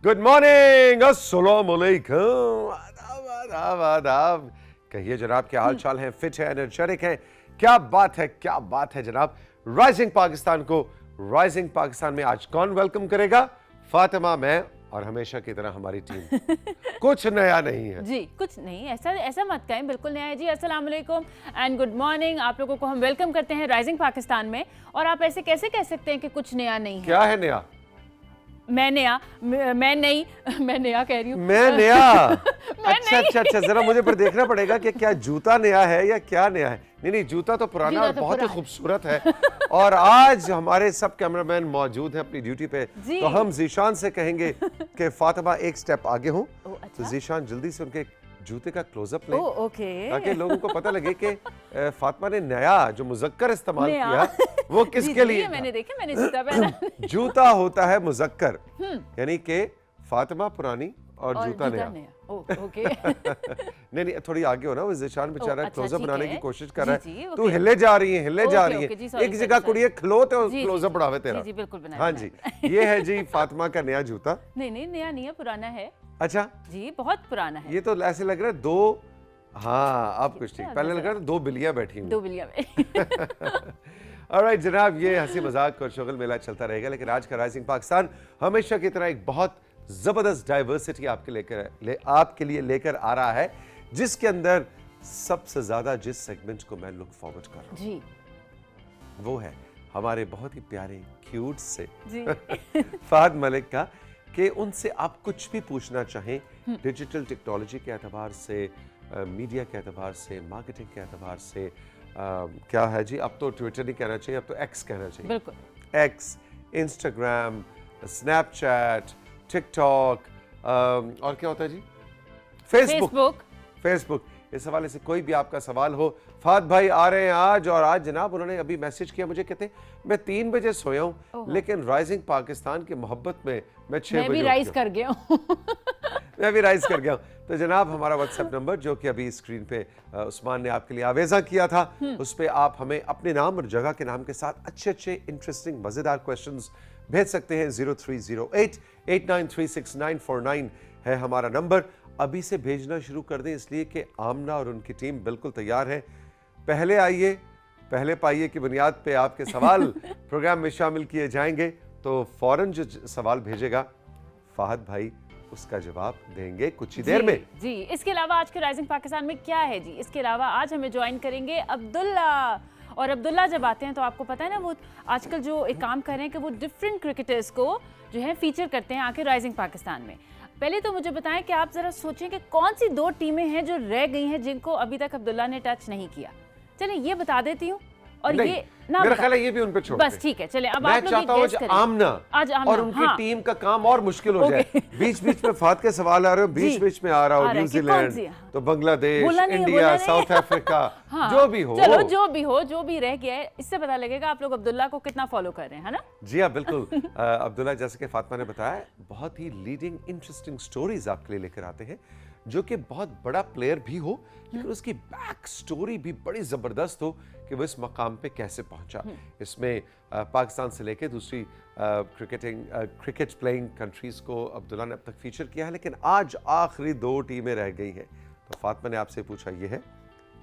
Good morning, अस्सलाम वालेकुम, आदाब आदाब आदाब। कहिए जनाब, क्या हाल चाल है? फिट है, एनर्जेटिक है? क्या बात है, क्या बात है जनाब। राइजिंग पाकिस्तान को राइजिंग पाकिस्तान में आज कौन वेलकम करेगा? फातिमा, मैं और हमेशा की तरह हमारी टीम। कुछ नया नहीं है जी, कुछ नहीं, ऐसा मत कहें, बिल्कुल नया है जी। अस्सलाम वालेकुम एंड गुड मॉर्निंग। आप लोगों को हम वेलकम करते हैं राइजिंग पाकिस्तान में। और आप ऐसे कैसे कह सकते हैं कि कुछ नया नहीं है? क्या है नया? मैं नया कह रही हूँ। मैं नया अच्छा, जरा मुझे पर देखना पड़ेगा कि क्या जूता नया है या क्या नया है। नहीं, जूता तो पुराना और बहुत ही खूबसूरत है। और आज हमारे सब कैमरामैन मौजूद हैं अपनी ड्यूटी पे, तो हम जीशान से कहेंगे कि फातिमा एक स्टेप आगे हो। अच्छा? तो जीशान जल्दी से उनके जूते का क्लोजअप ले, ओके, ताकि लोगों को पता लगे कि फातिमा ने नया जो मुजक्कर इस्तेमाल किया वो किसके लिए। मैंने जूता पहना। जूता होता है मुजक्कर, यानी कि फातिमा पुरानी और जूता नया। ओके। नहीं, थोड़ी आगे हो ना, वो ज़िशान बेचारा क्लोजअप बनाने की कोशिश कर रहा है। तू ओके। हिले जा रही है, एक जगह सॉरी। कुड़िए खलो तो क्लोजअप बढ़ावे तेरा। जी, बिल्कुल बनाया। हाँ जी, ये है जी फातिमा का नया जूता। नहीं, नया नहीं है, पुराना है। अच्छा जी, बहुत पुराना है। ये तो ऐसे लग रहा है दो, हाँ अब कुछ ठीक, पहले लग रहा था दो बिल्लियां बैठी हुई। दो बिल्लियां। ऑलराइट जनाब, ये हंसी मजाक और शुगल मेला चलता रहेगा, लेकिन आज का राइजिंग पाकिस्तान हमेशा की तरह एक बहुत जबरदस्त डाइवर्सिटी आपके लिए लेकर आ रहा है, जिसके अंदर सबसे ज्यादा जिस सेगमेंट को मैं लुक फॉरवर्ड कर रहा हूं जी, वो है हमारे बहुत ही प्यारे क्यूट से जी। फहद मलिक का, कि उनसे आप कुछ भी पूछना चाहें डिजिटल टेक्नोलॉजी के एतबार से, मीडिया के एतबार से, मार्केटिंग के एतबार से, क्या है जी, अब तो ट्विटर नहीं कहना चाहिए, अब तो एक्स कहना चाहिए। बिल्कुल। एक्स, इंस्टाग्राम, स्नैपचैट, टिकटॉक, और क्या होता है जी, फेसबुक। इस हवाले से कोई भी आपका सवाल हो, फहद भाई आ रहे हैं आज। और आज जनाब उन्होंने अभी मैसेज किया मुझे, कहते मैं 3 बजे सोया हूँ, लेकिन राइजिंग पाकिस्तान की मोहब्बत में मैं 6 बजे मैं भी राइज कर गया हूँ। मैं भी राइज कर गया हूँ। तो जनाब हमारा व्हाट्सएप नंबर, जो कि अभी स्क्रीन पे उस्मान ने आपके लिए आवेजा किया था, उस पर आप हमें अपने नाम और जगह के नाम के साथ अच्छे इंटरेस्टिंग मजेदार क्वेश्चंस भेज सकते हैं। 0308893649 है हमारा नंबर। अभी से भेजना शुरू कर दें, इसलिए कि आमना और उनकी टीम बिल्कुल तैयार है। पहले आइए, पहले पाइए की बुनियाद पे आपके सवाल प्रोग्राम में शामिल किए जाएंगे। तो फौरन जो सवाल भेजेगा फहद भाई उसका जवाब देंगे कुछ ही देर में। जी, इसके अलावा आज के राइजिंग पाकिस्तान में क्या है जी, इसके अलावा आज हमें ज्वाइन करेंगे अब्दुल्ला। और अब्दुल्ला जब आते हैं तो आपको पता है ना, वो आजकल जो एक काम कर रहे हैं कि वो डिफरेंट क्रिकेटर्स को जो है फीचर करते हैं आके राइजिंग पाकिस्तान में। पहले तो मुझे बताएं कि आप जरा सोचें कि कौन सी 2 टीमें हैं जो रह गई हैं जिनको अभी तक अब्दुल्ला ने टच नहीं किया। चलें ये बता देती हूँ, और ये ना मेरा ख्याल है ये भी उन पे छोड़ बस ठीक है। चले अब आप लोग चाहता हूँ आज आमना और उनकी टीम का काम और मुश्किल हो जाए। बीच में फहद के सवाल आ रहे हो, बीच में आ रहा हो न्यूजीलैंड, तो बांग्लादेश, इंडिया, साउथ अफ्रीका, जो भी हो, चलो जो भी रह गया है, इससे पता लगेगा आप लोग अब्दुल्ला को कितना फॉलो कर रहे हैं, है ना? जी हाँ, बिल्कुल। अब्दुल्ला, जैसे कि फातिमा ने बताया, बहुत ही लीडिंग इंटरेस्टिंग स्टोरीज आपके लिए लेकर आते हैं, जो कि बहुत बड़ा प्लेयर भी हो लेकिन उसकी बैक स्टोरी भी बड़ी जबरदस्त हो कि वो इस मकाम पे कैसे पहुंचा। इसमें पाकिस्तान से लेकर दूसरी क्रिकेट प्लेइंग कंट्रीज को अब्दुल्ला ने अब तक फीचर किया है, लेकिन आज आखिरी 2 टीमें रह गई हैं। तो फातिमा ने आपसे पूछा ये है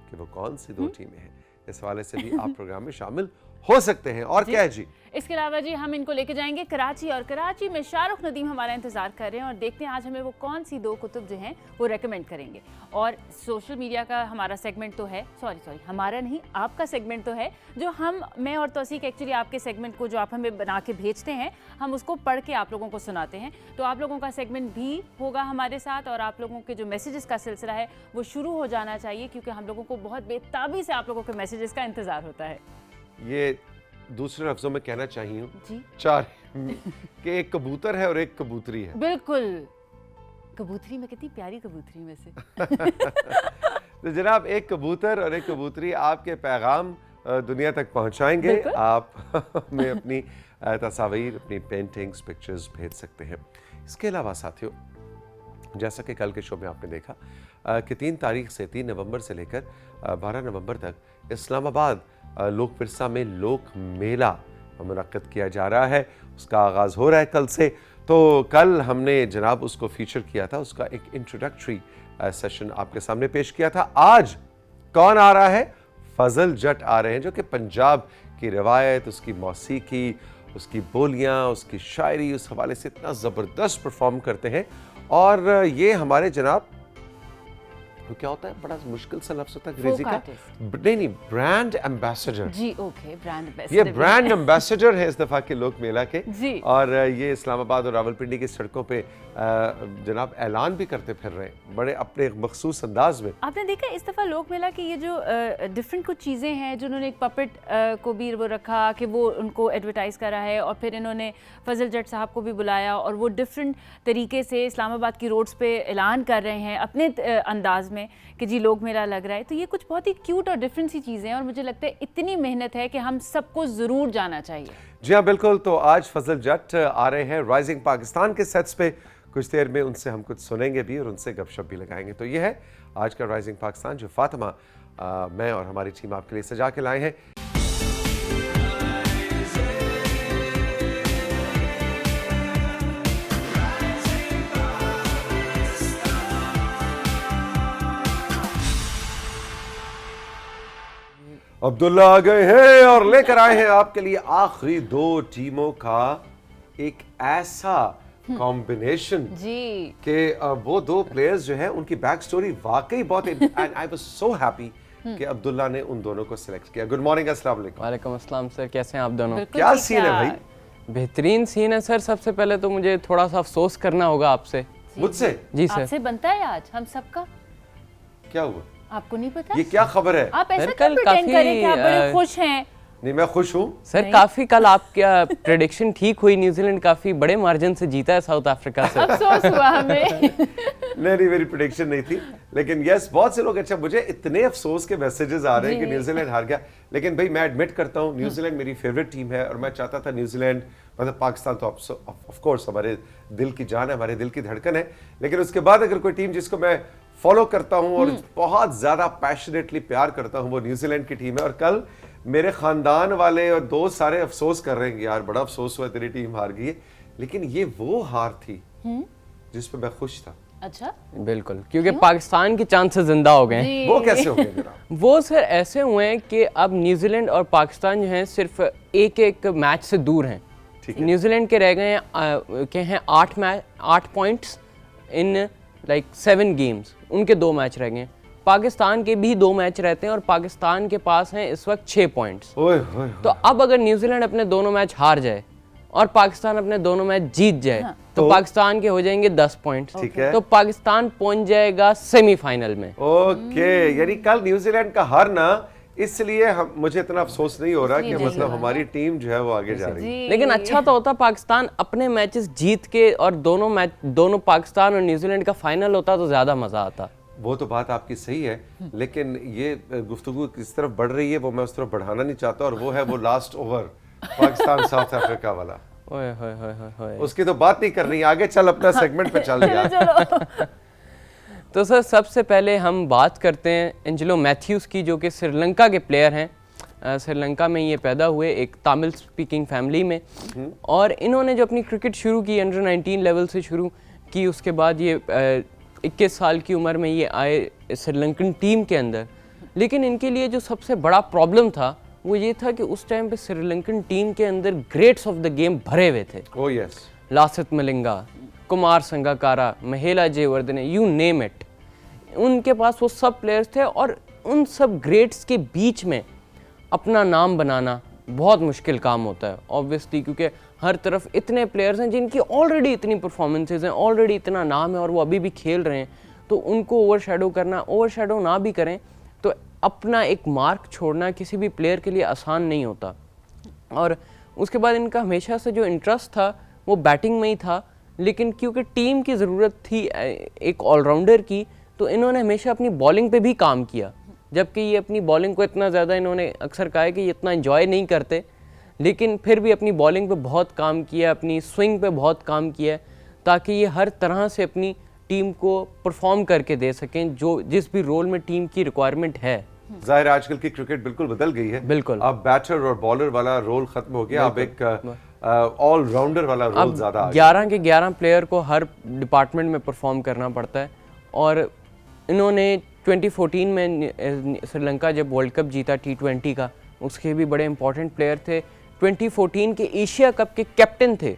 कि वो कौन सी 2 टीमें हैं। इस हवाले से भी आप प्रोग्राम में शामिल हो सकते हैं। और क्या है जी? इसके अलावा जी हम इनको लेके जाएंगे कराची, और कराची में शाहरुख नदीम हमारा इंतजार कर रहे हैं, और देखते हैं आज हमें वो कौन सी 2 कुतुब जो हैं वो रेकमेंड करेंगे। और सोशल मीडिया का हमारा सेगमेंट तो है, सॉरी हमारा नहीं, आपका सेगमेंट तो है, जो मैं और तौसीक एक्चुअली आपके सेगमेंट को जो आप हमें बना के भेजते हैं, हम उसको पढ़ के आप लोगों को सुनाते हैं। तो आप लोगों का सेगमेंट भी होगा हमारे साथ, और आप लोगों के जो मैसेजेस का सिलसिला है वो शुरू हो जाना चाहिए, क्योंकि हम लोगों को बहुत बेताबी से आप लोगों के मैसेजेस का इंतजार होता है। ये दूसरे लफ्जों में कहना चाहिए जी 4 कि एक कबूतर है और एक कबूतरी है। बिल्कुल, कबूतरी में कितनी प्यारी कबूतरी में से। तो जनाब, एक कबूतर और एक कबूतरी आपके पैगाम दुनिया तक पहुंचाएंगे। आप हमें अपनी तस्वीर, अपनी पेंटिंग्स, पिक्चर्स भेज सकते हैं। इसके अलावा साथियों, जैसा कि कल के शो में आपने देखा कि 3 तारीख से 3 नवंबर से लेकर 12 नवंबर तक इस्लामाबाद लोक विरसा में लोक मेला मुनक्किद किया जा रहा है। उसका आगाज़ हो रहा है कल से। तो कल हमने जनाब उसको फीचर किया था, उसका एक इंट्रोडक्टरी सेशन आपके सामने पेश किया था। आज कौन आ रहा है? फजल जट आ रहे हैं, जो कि पंजाब की रिवायत, उसकी मौसीकी, उसकी बोलियां, उसकी शायरी, उस हवाले से इतना ज़बरदस्त परफॉर्म करते हैं। और ये हमारे जनाब तो क्या होता है, बड़ा मुश्किल सा लफ्ज़ होता है अंग्रेजी का, नहीं, ब्रांड एम्बेसडर। जी ओके, ब्रांड एम्बेसडर। ये ब्रांड एम्बेसडर है इस दफा के लोक मेला के जी। और ये इस्लामाबाद और रावलपिंडी की सड़कों पे जनाब ऐलान भी करते फिर रहे हैं बड़े अपने एक मखसूस अंदाज में। आपने देखा इस दफ़ा लोक मेला की ये जो डिफरेंट कुछ चीज़ें हैं, जो उन्होंने एक पपेट को भी वो रखा कि वो उनको एडवर्टाइज़ करा है, और फिर इन्होंने फजल जट साहब को भी बुलाया और वो डिफरेंट तरीके से इस्लामाबाद की रोड्स पे ऐलान कर रहे हैं अपने अंदाज में कि जी लोक मेला लग रहा है। तो ये कुछ बहुत ही क्यूट और डिफरेंट सी चीज़ें हैं और मुझे लगता है इतनी मेहनत है कि हम सबको ज़रूर जाना चाहिए। जी हाँ बिल्कुल। तो आज फजल जट आ रहे हैं राइजिंग पाकिस्तान के सेट्स पे, कुछ देर में उनसे हम कुछ सुनेंगे भी और उनसे गपशप भी लगाएंगे। तो ये है आज का राइजिंग पाकिस्तान, जो फातिमा मैं और हमारी टीम आपके लिए सजा के लाए हैं। अब्दुल्ला आ गए हैं और लेकर आए हैं आपके लिए आखिरी दो टीमों का एक ऐसा कॉम्बिनेशन जी कि वो दो प्लेयर्स जो हैं उनकी बैक स्टोरी वाकई बहुत, and I was so happy कि अब्दुल्ला ने उन दोनों को सिलेक्ट किया। गुड मॉर्निंग, अस्सलाम वालेकुम। वालेकुम अस्सलाम सर, कैसे हैं आप दोनों? बिल्कुल क्या ठीक सीन है ठाक। भाई? बेहतरीन सीन है सर। सबसे पहले तो मुझे थोड़ा सा अफसोस करना होगा आपसे। मुझसे? जी सर। आपसे बनता है आज हम सबका। क्या हुआ? आपको नहीं पता? ये क्या खबर है? आप ऐसा सर, क्यों कल प्रिटेंड करें कि आप बड़े काफी, खुश हैं? नहीं, मैं खुश हूँ सर। नहीं। काफी कल आपका प्रेडिक्शन ठीक हुई, न्यूजीलैंड काफी बड़े मार्जिन से जीता है साउथ अफ्रीका से। अफसोस हुआ हमें। नहीं, मेरी प्रेडिक्शन नहीं थी, लेकिन यस बहुत से लोग, अच्छा मुझे इतने अफसोस के मैसेजेस आ रहे हैं कि न्यूजीलैंड हार गया, लेकिन भाई मैं एडमिट करता हूँ न्यूजीलैंड मेरी फेवरेट टीम है और मैं चाहता था न्यूजीलैंड, मतलब पाकिस्तान तो ऑफ कोर्स हमारे दिल की जान है, हमारे दिल की धड़कन है, लेकिन उसके बाद अगर कोई टीम जिसको मैं फॉलो करता हूँ और बहुत ज्यादा पैशनेटली प्यार करता हूँ वो न्यूजीलैंड की टीम है। और कल मेरे खानदान वाले और दोस्त सारे अफसोस कर रहे हैं कि यार बड़ा अफसोस हुआ तेरी टीम हार गई है, लेकिन ये वो हार थी जिस पे मैं खुश था। अच्छा, बिल्कुल, क्योंकि पाकिस्तान के चांसेस जिंदा हो गए हैं। वो कैसे हो गए जनाब? वो सर ऐसे हुए हैं कि अब न्यूजीलैंड और पाकिस्तान जो हैं सिर्फ एक एक मैच से दूर हैं। न्यूजीलैंड के रह गए हैं 8 पॉइंट्स इन लाइक 7 गेम्स, उनके 2 मैच रह गए हैं। पाकिस्तान के भी 2 मैच रहते हैं और पाकिस्तान के पास हैं इस वक्त 6 पॉइंट्स। तो अब अगर न्यूजीलैंड अपने दोनों मैच हार जाए और पाकिस्तान अपने दोनों मैच जीत जाए तो पाकिस्तान के हो जाएंगे 10 पॉइंट्स। ठीक है। तो पाकिस्तान पहुंच जाएगा सेमीफाइनल में। ओके, यानी कल न्यूजीलैंड का हारना, इसलिए मुझे इतना अफसोस नहीं हो रहा कि मतलब हमारी टीम जो है वो आगे जा रही है। लेकिन अच्छा तो होता पाकिस्तान अपने मैचेस जीत के और दोनों पाकिस्तान और न्यूजीलैंड का फाइनल होता तो ज्यादा मजा आता। वो तो बात आपकी सही है, लेकिन ये गुफ्तगू किस तरफ बढ़ रही है वो मैं उस तरफ बढ़ाना नहीं चाहता, और वो है वो last over Pakistan south Africa वाला। ओए होए होए होए होए। उसकी तो बात नहीं करनी, आगे चल अपना सेगमेंट पे चल यार। तो सर सबसे पहले हम बात करते हैं एंजेलो मैथ्यूज़ की, जो कि श्रीलंका के प्लेयर हैं। श्रीलंका में ये पैदा हुए एक तमिल स्पीकिंग फैमिली में, और इन्होंने जो अपनी क्रिकेट शुरू की अंडर 19 लेवल से शुरू की, उसके बाद ये 21 साल की उम्र में ये आए श्रीलंकन टीम के अंदर। लेकिन इनके लिए जो सबसे बड़ा प्रॉब्लम था वो ये था कि उस टाइम पे श्रीलंकन टीम के अंदर ग्रेट्स ऑफ द गेम भरे हुए थे। Oh yes. Lasith Malinga, Kumar Sangakkara, Mahela Jayawardene, you name it, उनके पास वो सब प्लेयर्स थे, और उन सब ग्रेट्स के बीच में अपना नाम बनाना बहुत मुश्किल काम होता है ऑब्वियसली, क्योंकि हर तरफ इतने प्लेयर्स हैं जिनकी ऑलरेडी इतनी परफॉर्मेंसेज हैं, ऑलरेडी इतना नाम है और वो अभी भी खेल रहे हैं। तो उनको ओवरशैडो ना भी करें तो अपना एक मार्क छोड़ना किसी भी प्लेयर के लिए आसान नहीं होता। और उसके बाद इनका हमेशा से जो इंटरेस्ट था वो बैटिंग में ही था, लेकिन क्योंकि टीम की ज़रूरत थी एक ऑलराउंडर की, तो इन्होंने हमेशा अपनी बॉलिंग पे भी काम किया। जबकि ये अपनी बॉलिंग को इतना ज़्यादा, इन्होंने अक्सर कहा है कि ये इतना एंजॉय नहीं करते, लेकिन फिर भी अपनी बॉलिंग पे बहुत काम किया, अपनी स्विंग पे बहुत काम किया, ताकि ये हर तरह से अपनी टीम को परफॉर्म करके दे सकें जो जिस भी रोल में टीम की रिक्वायरमेंट है। जाहिर आजकल की क्रिकेट बिल्कुल बदल गई है। बिल्कुल। अब बैटर और बॉलर वाला रोल खत्म हो गया, अब एक ऑलराउंडर वाला रोल ज्यादा आ गया। 11 के 11 प्लेयर को हर डिपार्टमेंट में परफॉर्म करना पड़ता है। और इन्होंने 2014 में श्रीलंका जब वर्ल्ड कप जीता T20 का, उसके भी बड़े इंपॉर्टेंट प्लेयर थे। 2014 के एशिया कप के कैप्टन थे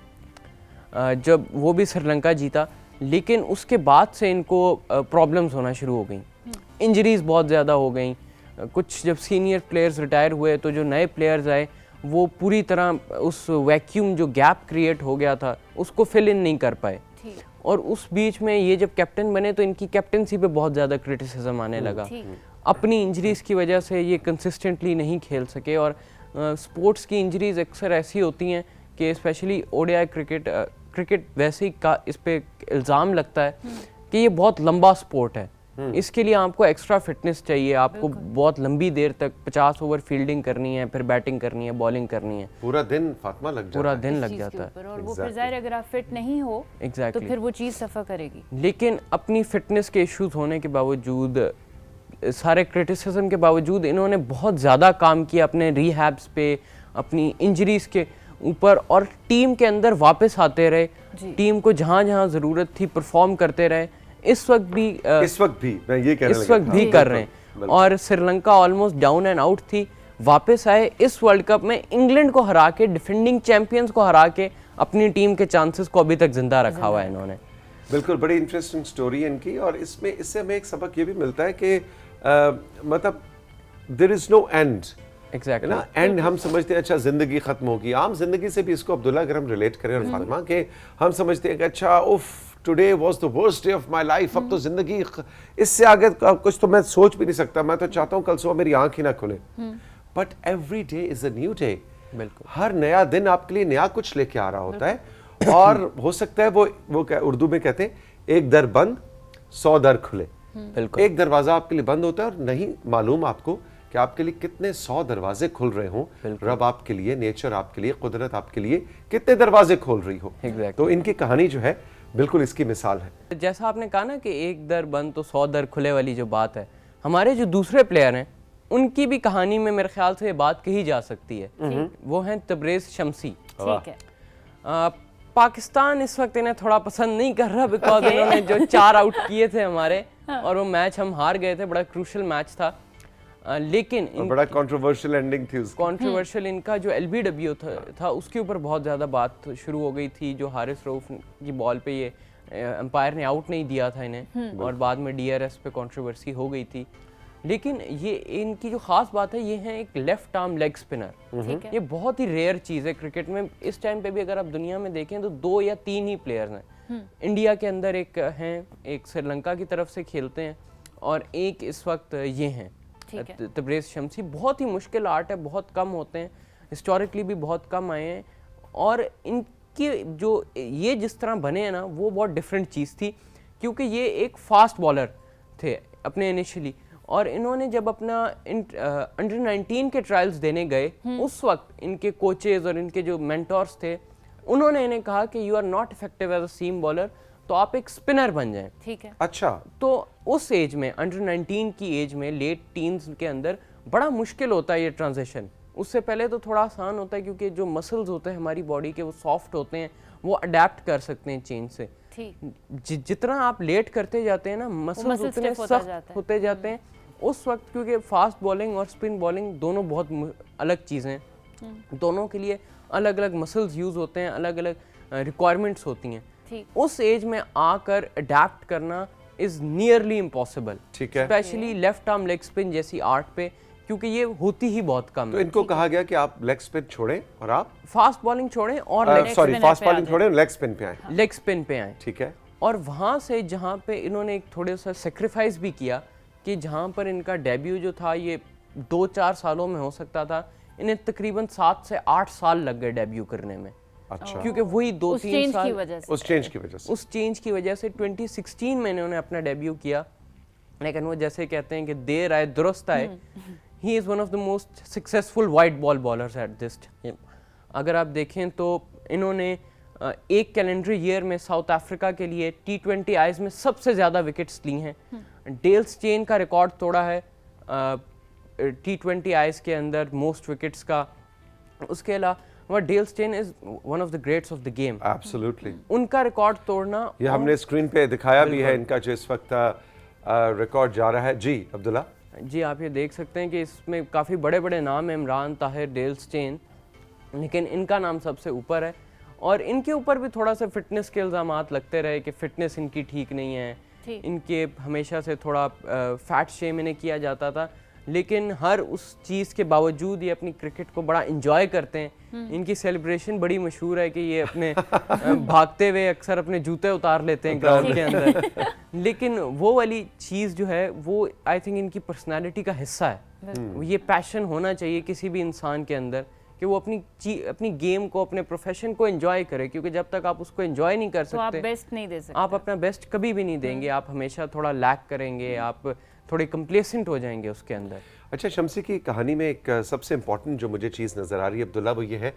जब वो भी श्रीलंका जीता। लेकिन उसके बाद से इनको प्रॉब्लम्स होना शुरू हो गई, इंजरीज बहुत ज़्यादा हो गई। कुछ जब सीनियर प्लेयर्स रिटायर हुए तो जो नए प्लेयर्स आए वो पूरी तरह उस वैक्यूम जो गैप क्रिएट हो गया था उसको फिल इन नहीं कर पाए। और उस बीच में ये जब कैप्टन बने तो इनकी कैप्टनसी पे बहुत ज़्यादा क्रिटिसिज्म आने लगा। अपनी इंजरीज़ की वजह से ये कंसिस्टेंटली नहीं खेल सके। और स्पोर्ट्स की इंजरीज़ अक्सर ऐसी होती हैं कि स्पेशली ओडीआई क्रिकेट वैसे ही का इस पे इल्ज़ाम लगता है कि ये बहुत लंबा स्पोर्ट है, इसके लिए आपको एक्स्ट्रा फिटनेस चाहिए, आपको बहुत लंबी देर तक 50 ओवर फील्डिंग करनी है, फिर बैटिंग करनी है, बॉलिंग करनी है, पूरा दिन फातिमा लग जाता पूरा है। दिन लग जाता है। और वो फिर जाहिर है अगर आप फिट नहीं हो तो फिर वो चीज़ सफ़र करेगी। लेकिन अपनी फिटनेस के इश्यूज होने के बावजूद, सारे क्रिटिसिज्म के बावजूद इन्होंने बहुत ज़्यादा काम किया अपने रिहैब्स पे, अपनी इंजरीज़ के ऊपर, और टीम के अंदर वापस आते रहे, टीम को जहाँ जहाँ ज़रूरत थी परफॉर्म करते रहे। इस वक्त भी मैं ये कहने इस वक्त भी कर रहे हैं। और Sri Lanka almost down and out थी, वापस आए इस वर्ल्ड कप में, इंग्लैंड को हरा के, डिफेंडिंग चैंपियंस को हरा के अपनी टीम के चांसेस को अभी तक जिंदा रखा हुआ है इन्होंने। बिल्कुल, बड़ी इंटरेस्टिंग स्टोरी है इनकी। और इससे हमें एक सबक ये भी मिलता है कि मतलब there is no end. Exactly ना एंड हम समझते हैं अच्छा जिंदगी खत्म होगी, आम जिंदगी से भी इसको अब्दुल्ला अगर हम रिलेट करें और फातिमा के, हम समझते हैं कि अच्छा उफ today was the worst day of my life, अब तो जिंदगी इससे आगे कुछ तो मैं सोच भी नहीं सकता, मैं तो चाहता हूँ कल सुबह मेरी आंख ही ना खुले। But every day is a new day. बिल्कुल, हर नया दिन आपके लिए नया कुछ लेके आ रहा होता है। और हो सकता है वो क्या उर्दू में कहते हैं, एक दर बंद 100 दर खुले। बिल्कुल, एक दरवाजा आपके लिए बंद होता है और नहीं मालूम आपको कि आपके लिए कितने 100 दरवाजे खुल रहे हों। रब आपके लिए, नेचर आपके लिए, कुदरत आपके लिए कितने दरवाजे खोल रही हो। तो इनकी कहानी जो है बिल्कुल इसकी मिसाल है। जैसा आपने कहा ना कि एक दर बंद तो 100 दर खुले वाली जो बात है, हमारे जो दूसरे प्लेयर हैं उनकी भी कहानी में मेरे ख्याल से ये बात कही जा सकती है। वो हैं तबरेज़ शम्सी। ठीक है। पाकिस्तान इस वक्त इन्हें थोड़ा पसंद नहीं कर रहा, बिकॉज इन्होंने जो 4 आउट किए थे हमारे, और वो मैच हम हार गए थे, बड़ा क्रूशल मैच था। लेकिन बड़ा कंट्रोवर्शियल एंडिंग थी उसकी। कंट्रोवर्शियल इनका जो LBW था उसके ऊपर बहुत ज़्यादा बात शुरू हो गई थी। जो हारिस रऊफ की बॉल पे ये अंपायर ने आउट नहीं दिया था इन्हें, और बाद में DRS पे कंट्रोवर्सी हो गई थी। लेकिन ये इनकी जो ख़ास बात है, ये है एक लेफ्ट आर्म लेग स्पिनर। ये बहुत ही रेयर चीज़ है क्रिकेट में। इस टाइम पे भी अगर आप दुनिया में देखें तो 2 या 3 ही प्लेयर्स हैं। इंडिया के अंदर एक हैं, एक श्रीलंका की तरफ से खेलते हैं, और एक इस वक्त ये हैं तबरेज़ शम्सी। बहुत ही मुश्किल आर्ट है, बहुत कम होते हैं, हिस्टोरिकली भी बहुत कम आए हैं। और इनकी जो ये जिस तरह बने हैं ना, वो बहुत डिफरेंट चीज़ थी, क्योंकि ये एक फास्ट बॉलर थे अपने इनिशियली। और इन्होंने जब अपना अंडर 19 के ट्रायल्स देने गए, उस वक्त इनके कोचेज और इनके जो मेंटोर्स थे, उन्होंने इन्हें कहा कि you are not effective as a seam bowler, तो आप एक स्पिनर बन जाएं। ठीक है। अच्छा, तो उस एज में, अंडर 19 की एज में, लेट टीन्स के अंदर बड़ा मुश्किल होता है ये ट्रांजिशन। उससे पहले तो थोड़ा आसान होता है, क्योंकि जो मसल्स होते हैं हमारी बॉडी के वो सॉफ्ट होते हैं, वो अडेप्ट कर सकते हैं चेंज से। जितना आप लेट करते जाते हैं ना, मसल्स उतने सख्त होते जाते हैं उस वक्त, क्योंकि फास्ट बॉलिंग और स्पिन बॉलिंग दोनों बहुत अलग चीज़ें हैं। दोनों के लिए अलग अलग मसल्स यूज़ होते हैं, अलग अलग रिक्वायरमेंट्स होती हैं। उस एज में आकर अडेप्ट करना इज नियरली इम्पॉसिबल, ठीक है, specially left arm leg spin जैसी आर्ट पे, क्योंकि ये होती ही बहुत कम तो है। इनको कहा गया कि आप लेग स्पिन छोड़ें और आप फास्ट बॉलिंग छोड़ें और फास्ट बॉलिंग छोड़ें, लेग स्पिन पे आए। लेग स्पिन पे आए। ठीक है। और वहाँ से जहाँ पे इन्होंने एक थोड़े सा सेक्रीफाइस भी किया, कि जहाँ पर इनका डेब्यू जो था ये 2-4 सालों में हो सकता था, इन्हें तकरीबन 7 से 8 साल लग गए डेब्यू करने में। अच्छा, क्योंकि वही 2-3 साल उस चेंज की वजह से 2016 में इन्होंने अपना डेब्यू किया। लेकिन वो जैसे कहते हैं कि देर आए दुरुस्त आए। He is one of the most successful white ball bowlers at this time. अगर आप देखें तो इन्होंने एक कैलेंडर ईयर में साउथ अफ्रीका के लिए T20 आइज में सबसे ज़्यादा विकेट्स ली हैं। डेल स्टेन का रिकॉर्ड तोड़ा है T20 आइज के अंदर मोस्ट विकेट्स का। उसके अलावा वह Dale stain is one of the greats of the game. Absolutely. उनका रिकॉर्ड तोड़ना, ये हमने स्क्रीन पे दिखाया भी है इनका जो इस वक्त रिकॉर्ड जा रहा है। जी अब्दुल्ला। जी आप ये देख सकते हैं कि इसमें काफ़ी बड़े बड़े नाम हैं, इमरान ताहिर, डेल स्टेन, लेकिन इनका नाम सबसे ऊपर है। और इनके ऊपर भी थोड़ा सा फिटनेस के इल्ज़ामात लगते रहे कि फ़िटनेस इनकी ठीक नहीं है, इनके हमेशा से थोड़ा फैट शेम इन्हें किया जाता था, लेकिन हर उस चीज़ के बावजूद ये अपनी क्रिकेट को बड़ा इंजॉय करते हैं। इनकी सेलिब्रेशन बड़ी मशहूर है कि ये अपने भागते हुए अक्सर अपने जूते उतार लेते हैं ग्राउंड के अंदर, लेकिन वो वाली चीज़ जो है वो आई थिंक इनकी पर्सनालिटी का हिस्सा है। ये पैशन होना चाहिए किसी भी इंसान के अंदर कि वो अपनी गेम को, अपने प्रोफेशन को एंजॉय करे, क्योंकि जब तक आप उसको एंजॉय नहीं कर सकते तो आप बेस्ट नहीं दे सकते, आप अपना बेस्ट कभी भी नहीं देंगे, आप हमेशा थोड़ा लैक करेंगे, आप थोड़े कंप्लेसेंट हो जाएंगे उसके अंदर। अच्छा, शम्सी की कहानी में एक सबसे इम्पोर्टेंट जो मुझे चीज़ नज़र आ रही है अब्दुल्ला, वो ये है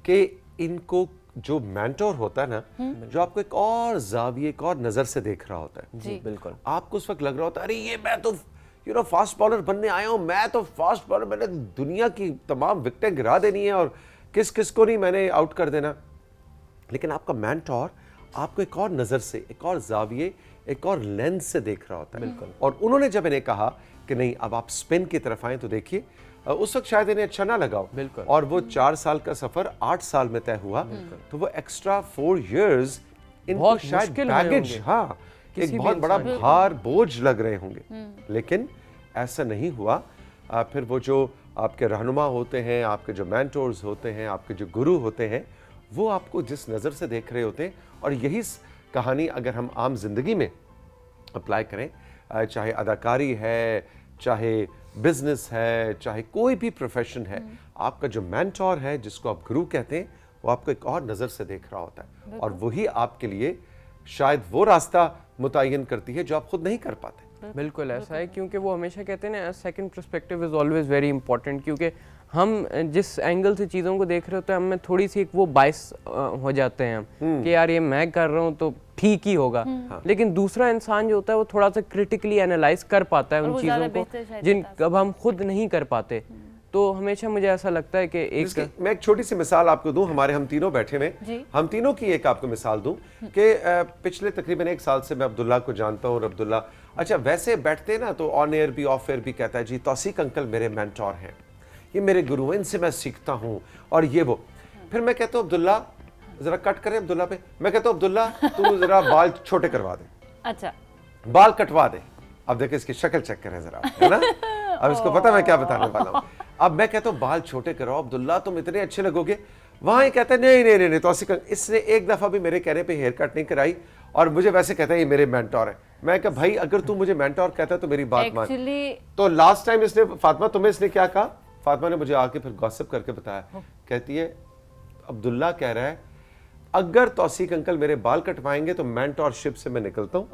कि इनको जो मेंटोर होता है ना, जो आपको एक और जाविये, एक और नज़र से देख रहा होता है। जी बिल्कुल। आपको उस वक्त लग रहा होता है अरे ये मैं तो फास्ट बॉलर बनने आया हूँ, मैं तो फास्ट बॉलर, मैंने दुनिया की तमाम विकेटें गिरा देनी है और किस किस को नहीं मैंने आउट कर देना। लेकिन आपका मेंटोर आपको एक और नज़र से, एक और जाविये, एक और लेंस से देख रहा होता है। और उन्होंने जब इन्हें कहा कि नहीं अब आप स्पिन की तरफ आए, तो देखिए उस वक्त शायद इन्हें अच्छा ना लगा, बिल्कुल। और वो 4 साल का सफर 8 साल में तय हुआ, तो वो एक्स्ट्रा 4 years इनको बहुत शायद मुश्किल हुए बैगेज, होंगे। हाँ, किसी एक भी बहुत बड़ा इंसान भार, बोझ लग रहे होंगे। लेकिन ऐसा नहीं हुआ। फिर वो जो आपके रहनुमा होते हैं, आपके जो मेंटोर्स होते हैं, आपके जो गुरु होते हैं, वो आपको जिस नज़र से देख रहे होते हैं, और यही कहानी अगर हम आम जिंदगी में अप्लाई करें, चाहे अदाकारी है, चाहे बिजनेस है, चाहे कोई भी प्रोफेशन है, आपका जो मेंटोर है, जिसको आप गुरु कहते हैं, वो आपको एक और नज़र से देख रहा होता है, और वही आपके लिए शायद वो रास्ता मुतय्यन करती है जो आप खुद नहीं कर पाते। बिल्कुल ऐसा है, क्योंकि वो हमेशा कहते हैं ना, second perspective is always very important, क्योंकि हम जिस एंगल से चीज़ों को देख रहे होते हैं, हमें थोड़ी सी एक वो बाइस हो जाते हैं हम कि यार ये मैं कर रहा हूँ तो ठीक ही होगा, लेकिन दूसरा इंसान जो होता है वो थोड़ा सा क्रिटिकली एनालाइज कर पाता है उन चीज़ों को जिन कब हम खुद नहीं कर पाते। तो हमेशा मुझे ऐसा लगता है कि मैं एक छोटी सी मिसाल आपको दूं, हम तीनों बैठे हुए, हम तीनों की एक आपको मिसाल दूं कि पिछले तकरीबन 1 साल से मैं अब्दुल्ला को जानता हूं, और अब्दुल्ला अच्छा वैसे बैठते ना तो ऑन एयर भी ऑफ एयर भी कहता है जी तौसीक अंकल मेरे मेंटोर हैं, ये मेरे गुरु हैं, इनसे मैं सीखता हूँ, और ये वो। फिर मैं कहता हूँ अब्दुल्ला जरा कट करें अब्दुल्ला पे, मैं कहता हूँ अब्दुल्ला तू जरा बाल छोटे करवा दे, अच्छा बाल कटवा दे। अब देखो इसकी शक्ल चेक करें जरा, है ना, अब इसको पता मैं क्या बताने वाला हूँ। अब मैं कहता हूँ बाल छोटे कराओ अब्दुल्ला, तुम इतने अच्छे लगोगे, वहां ही कहता है नहीं नहीं नहीं, नहीं तो इसने एक दफा भी मेरे कहने पे हेयर कट नहीं कराई, और मुझे वैसे कहता है ये मेरे मेंटोर है। मैं कहा भाई अगर तू मुझे मेंटोर कहता है तो मेरी बात मान। तो लास्ट टाइम इसने फातिमा, तुम्हें इसने क्या कहा, फातिमा ने मुझे आके फिर गॉसिप करके बताया, कहती है अब्दुल्ला कह रहा है अगर तौसीक अंकल मेरे बाल कटवाएंगे तो मेंटोरशिप से मैं निकलता हूँ,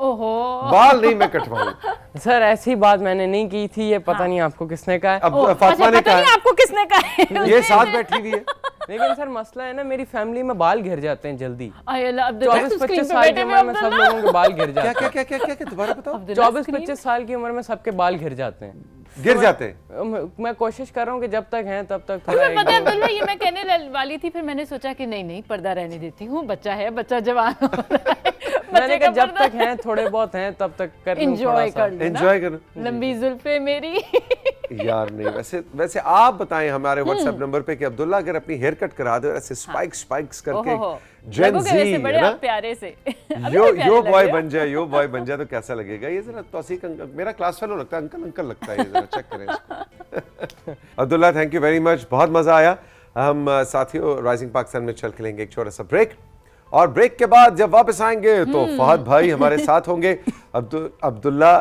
बाल नहीं मैं कटवाऊंगा। सर ऐसी बात मैंने नहीं की थी, ये पता नहीं आपको किसने कहा है। अब फातिमा ने कहा, आपको किसने कहा है? ये साथ बैठी हुई है। लेकिन सर मसला है ना, मेरी फैमिली में बाल घिर जाते हैं जल्दी, 24-25 साल की उम्र में सब लोगों के बाल घिर जाते हैं। क्या क्या क्या क्या क्या दोबारा बताओ। 24-25 साल की उम्र में सबके बाल घिर जाते हैं, गिर जाते हैं। मैं कोशिश कर रहा हूँ कि जब तक हैं तब तक थोड़ा पता है अब्दुल्ला, ये मैं कहने वाली थी, फिर मैंने सोचा कि नहीं नहीं पर्दा रहने देती हूँ, बच्चा है, बच्चा जवान हो रहा है, मैंने कहा जब तक हैं थोड़े बहुत हैं तब तक कर लूं, एंजॉय कर लो, एंजॉय करो, लंबी जुल्फे मेरी। यार नहीं, वैसे आप बताएं हमारे व्हाट्सएप नंबर पे कि अब्दुल्ला अगर अपनी हेयर कट करा दो ऐसे स्पाइक्स करके, जेन जी बड़े आप प्यारे से यो बॉय बन जाए, यो बॉय बन जाए तो कैसा लगेगा। ये जरा तौसीक अंकल मेरा क्लास फेलो लगता है, अंकल अंकल लगता है, ये जरा चेक करें इसको। Abdullah thank you very much, बहुत मजा आया। हम साथियों राइजिंग पाकिस्तान में चल के लेंगे एक छोटा सा ब्रेक, और ब्रेक के बाद जब वापस आएंगे तो फहद भाई हमारे साथ होंगे। अब्दुल्ला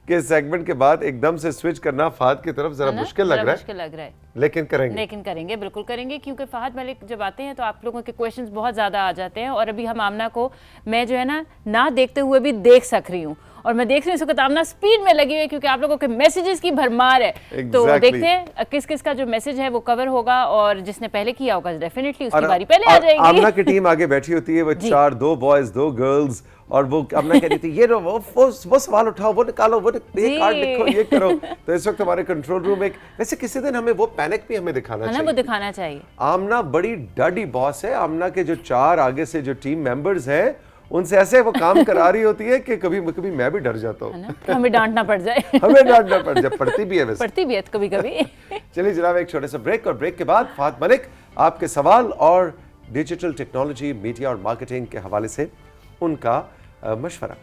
के सेगमेंट के बाद एकदम से स्विच करना फहद की तरफ जरा मुश्किल लग रहा है, लेकिन करेंगे बिल्कुल करेंगे, क्योंकि फहद मलिक जब आते हैं तो आप लोगों के क्वेश्चंस बहुत ज़्यादा आ जाते हैं, और अभी हम आमना को मैं जो है ना देखते हुए भी देख सक रही हूँ, और मैं देख रही हूँ इस वक्त आमना स्पीड में लगी हुई है क्योंकि आप लोगों के मैसेजेस की भरमार है। तो Exactly. देखते हैं किस किस का जो मैसेज है वो कवर होगा और जिसने पहले किया होगा डेफिनेटली उसकी बारी पहले आ जाएगी। आमना की टीम आगे बैठी होती है, वो 4, 2 बॉयज 2 गर्ल्स, और वो आमना कह रही थी ये वो सवाल उठाओ, वो निकालो, वो ये कार्ड लिखो, ये करो। तो इस वक्त हमारे कंट्रोल रूम एक, वैसे किसी दिन हमें वो पैनिक भी हमें दिखाना है ना, चाहिए। वो दिखाना चाहिए। आमना बड़ी डडी बॉस है। आमना के जो 4 आगे से जो टीम मेंबर्स हैं उनसे ऐसे वो काम करा रही होती है कि कभी कभी मैं भी डर जाता हूँ। हमें डांटना पड़ जाए। हमें डांटना पड़ जाए, पड़ती भी है वैसे। पड़ती भी है कभी कभी। चलिए जनाब, एक छोटे सा ब्रेक, और ब्रेक के बाद फात मलिक आपके सवाल और डिजिटल टेक्नोलॉजी, मीडिया और मार्केटिंग के हवाले से उनका मशवरा।